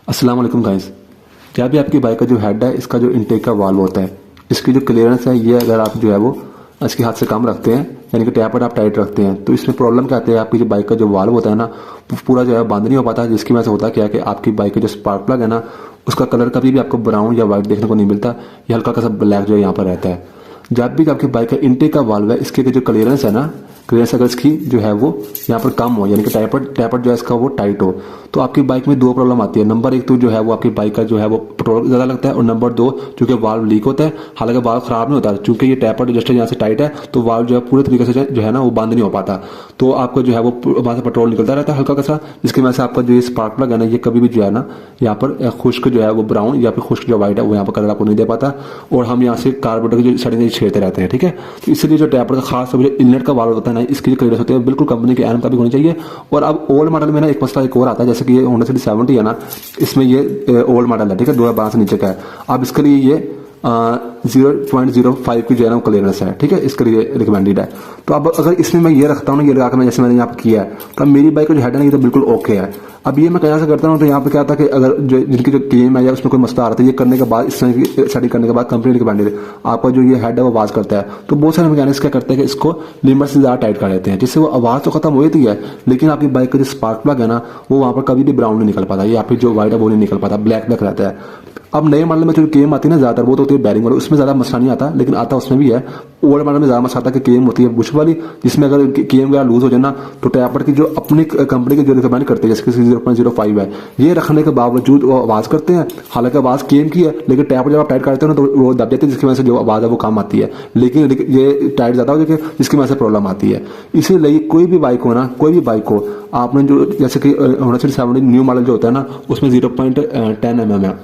अस्सलाम वालेकुम गाइस। जब भी आपकी बाइक का जो हेड है, इसका जो इंटेक का वाल्व होता है, इसकी जो क्लियरेंस है, ये अगर आप जो है वो इसके हाथ से कम रखते हैं, यानी कि टैपर आप टाइट रखते हैं, तो इसमें प्रॉब्लम क्या आती है, आपकी जो बाइक का जो वाल्व होता है ना, पूरा जो है बंद नहीं हो पाता, जिसकी वजह से होता क्या है कि आपकी बाइक का जो स्पार्क प्लग है ना, उसका कलर कभी भी आपको ब्राउन या व्हाइट देखने को नहीं मिलता, ये हल्का सा ब्लैक जो है यहाँ पर रहता है। जब भी आपकी बाइक का इंटेक का वाल्व है, इसके जो क्लियरेंस है ना, क्लियरेंस अगर इसकी जो है वो यहाँ पर कम हो, यानी कि टैपर जो है इसका वो टाइट हो, तो आपकी बाइक में दो प्रॉब्लम आती है। नंबर एक तो जो है वो आपकी बाइक का जो है वो पेट्रोल ज़्यादा लगता है, और नंबर दो चूंकि वाल्व लीक होता है। हालांकि वाल्व खराब नहीं होता, चूंकि ये टैपर जस्ट यहाँ से टाइट है, तो वाल्व जो है पूरे तरीके से जो है ना वो बंद नहीं हो पाता, तो आपको जो है वो वहाँ से पेट्रोल निकलता रहता है हल्का सा, जिसकी वजह से आपका जो ये स्पार्क प्लग है ना, ये कभी भी जो है ना यहाँ पर खुश्क जो है वो ब्राउन या फिर खुश्क जो व्हाइट है वो यहाँ पर कलर आपको नहीं दे पाता, और हम यहाँ से कार्बोरेटर की जो सेटिंग छेड़ते रहते हैं। ठीक है, तो इसलिए जो टैपर का खास तौर पर इनलेट का वाल्व होता है ना, इसकी जो क्लियरेंस होती है बिल्कुल कंपनी के एन का भी होनी चाहिए। और अब ओल्ड मॉडल में ना एक मसला एक और आता है, जैसे कि ये होंडा सिटी 70 है ना, इसमें ये ओल्ड मॉडल है, ठीक है, 2012 से नीचे का है। अब इसके लिए ये 0.05 की जो है ना क्लियरेंस है, ठीक है, इसके लिए रिकमेंडेड है। तो अब अगर इसमें मैं ये रखता हूँ ना, ये लगा कर जैसे मैंने यहाँ पर किया है, तो मेरी बाइक का जो हेड है ना, ये तो बिल्कुल ओके है। अब ये मैं कहाँ से करता हूँ, तो यहाँ पे क्या था कि अगर जो जिनकी जो क्लेम है या उसमें कोई मसला आ रहा था, ये करने के बाद, इस तरह की सेटिंग करने के बाद कंपनी रिकमेंडेड आपका जो ये हेड है वो आवाज़ करता है, तो बहुत सारे मैकेनिक्स क्या करते हैं कि इसको लिमिट से ज़्यादा टाइट कर देते हैं, जिससे वो आवाज़ तो खत्म हो जाती है, लेकिन आपकी बाइक का जो स्पार्क प्लग है ना, वो वहाँ पर कभी भी ब्राउन नहीं निकल पाता, या फिर जो व्हाइट है वो नहीं निकल पाता, ब्लैक ब्लैक रहता है। अब नए मॉडल में जो केम आती है ना, ज़्यादातर वो तो होती है बैरिंग वाली, उसमें ज़्यादा मसला नहीं आता, लेकिन आता उसमें भी है। ओल्ड मॉडल में ज़्यादा मसला आता है कि केम होती है बुश वाली, जिसमें अगर केम वगैरह लूज हो जाए ना, तो टैपर की जो अपनी कंपनी की जो रिकमेंड करते हैं, जैसे 0.05 है, ये रखने के बावजूद वो आवाज़ करते हैं। हालांकि आवाज़ केम की है, लेकिन टैपर जब आप टाइट करते हो ना, तो वो दब जाती है, जिसकी वजह से जो आवाज़ है वो कम आती है, लेकिन ये टाइट ज़्यादा हो जाए, जिसकी वजह से प्रॉब्लम आती है। इसीलिए कोई भी बाइक हो ना, कोई भी बाइक हो, आपने जो जैसे कि होंडा सिटी 70 न्यू मॉडल जो होता है ना, उसमें 0.10 mm है,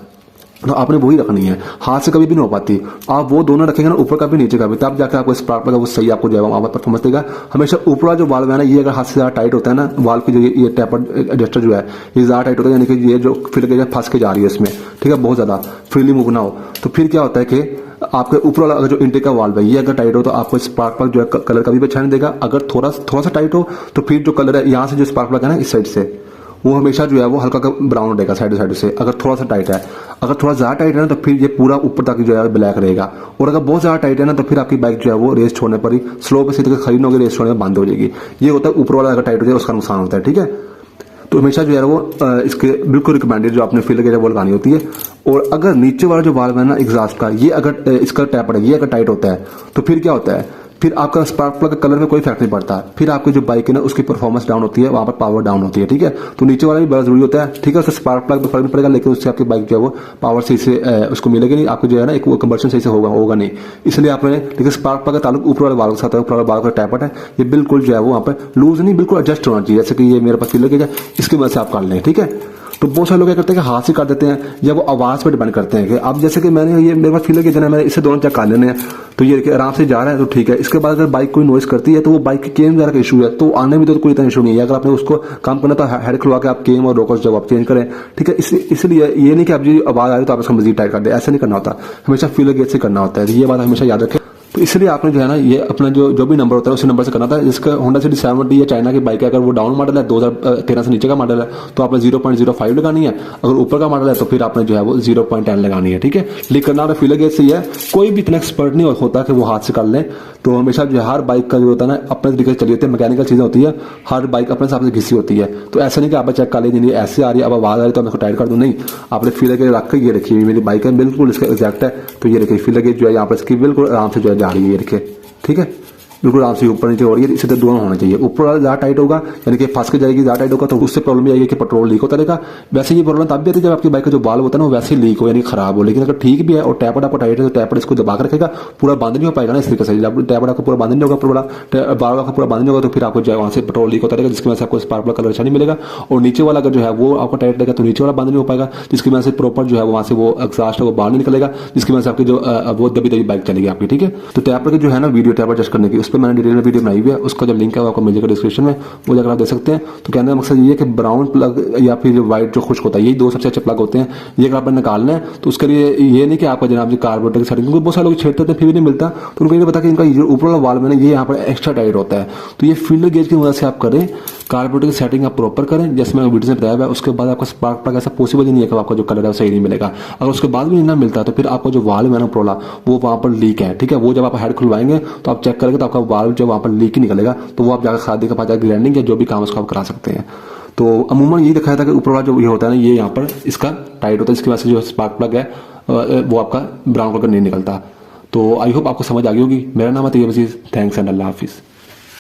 तो आपने वही रखनी है, हाथ से कभी भी नहीं हो पाती। आप वो दोनों रखेंगे ना, ऊपर का भी नीचे का भी, तब जाकर आपको स्पार्क प्लग वो सही आपको जो है वहाँ पर परफॉर्मेंस देगा। हमेशा ऊपर वाला जो वाल्व है ना, ये अगर हाथ से ज़्यादा टाइट होता है ना, वाल्व की जो ये टैपर एडजस्टर जो है ये ज़्यादा टाइट होता है, यानी कि ये जो फिर के फंस के जा रही है इसमें, ठीक है, बहुत ज़्यादा फ्रीली मूव ना हो, तो फिर क्या होता है कि आपके ऊपर वाला अगर जो इंटेक का वाल्व है, ये अगर टाइट हो तो आपको स्पार्क प्लग जो है कलर कभी भी अच्छा नहीं देगा। अगर थोड़ा सा टाइट हो, तो फिर जो कलर है यहाँ से जो स्पार्क प्लग है ना, इस साइड से वो हमेशा जो है वो हल्का का ब्राउन रहेगा साइड से, अगर थोड़ा सा टाइट है। अगर थोड़ा ज़्यादा टाइट है ना, तो फिर ये पूरा ऊपर तक जो है ब्लैक रहेगा, और अगर बहुत ज़्यादा टाइट है ना, तो फिर आपकी बाइक जो है वो रेस छोड़ने पर ही स्लो पे सीधे खरीदने होगी, रेस छोड़ने में बंद हो जाएगी। ये होता है ऊपर वाला अगर टाइट हो जाए उसका नुकसान होता है, ठीक है। तो हमेशा जो है वो इसके बिल्कुल रिकमेंडेड जो आपने फिल है वो लगानी होती है। और अगर नीचे वाला जो वाल्व है ना एग्जॉस्ट का, ये अगर इसका टैपर है, ये अगर टाइट होता है, तो फिर क्या होता है, फिर आपका स्पार्क प्लग का कलर में कोई फर्क नहीं पड़ता, फिर आपकी जो बाइक है ना उसकी परफॉर्मेंस डाउन होती है, वहाँ पर पावर डाउन होती है, ठीक है। तो नीचे वाला भी बड़ा जरूरी होता है, ठीक है, उससे स्पार्क प्लग तो फर्क नहीं पड़ेगा, लेकिन उससे आपकी बाइक जो है वो पावर सही से उसको मिलेगी नहीं, आपको जो है ना एक वो कंबर्शन सही से होगा नहीं। इसलिए आपने, लेकिन स्पार्क प्लग का ताल्लुक ऊपर वाले वाल्व के साथ है, ऊपर वाले वाल्व का टैपर है, ये बिल्कुल जो है वो वहाँ पर लूज नहीं, बिल्कुल एडजस्ट होना चाहिए, जैसे कि ये मेरे पास फील लगेगा, इसकी वजह से आप कर लें, ठीक है। तो बहुत सारे लोग क्या करते हैं कि हाथ से कर देते हैं, या वो आवाज़ पर डिपेंड करते हैं कि अब जैसे कि मैंने ये मेरे पास फील है मैंने इसे दोनों चेक कर लेने हैं, तो ये आराम से जा रहा है तो ठीक है। इसके बाद अगर बाइक कोई नॉइस करती है, तो वो बाइक की केम वगैरह का इशू है, तो आने में तो कोई इतना इशू नहीं है। अगर आपने उसको काम करना तो हेड खुलवा के आप केम और रोकर्स जब आप चेंज करें, ठीक है। इसलिए ये नहीं कि आप जी आवाज़ आ रही तो आप इसको मजीद टाइट कर दे, ऐसा नहीं करना होता, हमेशा फील गेज से करना होता है, ये बात हमेशा याद रखें। तो इसलिए आपने जो है ना ये अपना जो भी नंबर होता है उसी नंबर से करना था। जिसका होंडा सिटी 70 या चाइना की बाइक है, अगर वो डाउन मॉडल है, 2013 से नीचे का मॉडल है, तो आपने 0.05 लगानी है। अगर ऊपर का मॉडल है तो फिर आपने जो है वो 0.10 लगानी है, ठीक है। लेकिन करना फील गेज से ही है, कोई भी इतना एक्सपर्ट नहीं होता कि वो हाथ से कर ले। तो हमेशा जो है हर बाइक का जो होता है ना अपने तरीके से चली होती है, मैकेनिकल चीज़ें होती है, हर बाइक अपने हिसाब से घिसी होती है। तो ऐसा नहीं कि आप चेक कर लीजिए ऐसे आ रही है, अब आवाज़ आ रही है तो मैं इसको टाइट कर दूँ, नहीं, आपने फील गेज रख के ये रखी मेरी बाइक है बिल्कुल इसका एग्जैक्ट है, तो ये रखिए फील गेज जो है यहाँ पर इसकी बिल्कुल आराम से जो है जा रही है, ये रखिए, ठीक है, बिल्कुल आराम से ऊपर नीचे हो रही है। इसी तरह दोनों होना चाहिए, ऊपर वाला ज़्यादा टाइट होगा यानी कि फंस के जाएगी, ज़्यादा टाइट होगा तो उससे प्रॉब्लम ये आएगी कि पेट्रोल लीक होता रहेगा। वैसे ये प्रॉब्लम तब भी आती है जब आपकी बाइक का जो बाल होता है ना वो वैसे लीक हो यानी खराब हो, लेकिन अगर ठीक भी है और टैपर आपको टाइट है तो टैपर इसको दबा कर रखेगा, पूरा बंद नहीं हो पाएगा ना इस तरीके से। जब टैपर आपको पूरा बंद नहीं होगा, पूरा बाल आपका पूरा बंद नहीं होगा, तो फिर आपको जो है वहाँ से पेट्रोल लीक होता रहेगा, जिसकी वजह से आपको स्पार्क प्लग कलर अच्छा नहीं मिलेगा। और नीचे वाला अगर जो है वो आपको टाइट रहेगा तो नीचे वाला बंद नहीं हो पाएगा, जिसकी वजह से प्रॉपर जो है वहाँ से वो एग्जॉस्ट है वो बाहर नहीं निकलेगा, जिसकी वजह से आपकी जो वो दबी बाइक चलेगी आपकी, ठीक है। तो टैपर की जो है ना वीडियो टैपर एडजस्ट करने की, उस पर मैंने डिटेल में वीडियो बनाई हुई है, उसका जो लिंक है वो आपको मिल जाएगा डिस्क्रिप्शन में, वो जाकर आप देख सकते हैं। तो कहने का मकसद ये है कि ब्राउन प्लग या फिर व्हाइट जो खुश्क होता है, यही दो सबसे अच्छे प्लग होते हैं। ये अगर आपने निकालना है तो उसके लिए ये नहीं कि आपका जनाब जी कार्बोरेटर की सेटिंग, क्योंकि बहुत सारे लोग छेड़ते हैं फिर भी नहीं मिलता, तो उनको ये पता कि इनका ऊपर वाला वाल्व है ना ये यहाँ पर एक्स्ट्रा टाइट होता है। तो ये फील्ड गेज की मदद से आप करें कार्बोरेटर की सेटिंग आप प्रॉपर करें, जैसे मैं वीडियो में बताया हुआ है। उसके बाद आपका स्पार्क प्लग ऐसा पॉसिबल ही नहीं है कि आपका जो कलर है वो सही नहीं मिलेगा। अगर उसके बाद भी नहीं ना मिलता तो फिर आपका जो वाल्व है ना प्रोला, वो वहाँ पर लीक है, ठीक है। वो जब आप हेड खुलवाएंगे तो आप चेक करेंगे तो आपका वाल्व जो वहाँ पर लीक ही निकलेगा, तो वो आप जाकर खादी के पास जाकर ग्राइंडिंग या जो भी काम उसको आप करा सकते हैं। तो अमूमन यही दिखाया था कि ऊपर वाला जो ये होता है ना, ये यहाँ पर इसका टाइट होता है, इसकी वजह से जो स्पार्क प्लग है वो आपका ब्राउन कलर का नहीं निकलता। तो आई होप आपको समझ आ गई होगी। मेरा नाम है तैयब अजीज। थैंक्स एंड अल्लाह हाफिज़।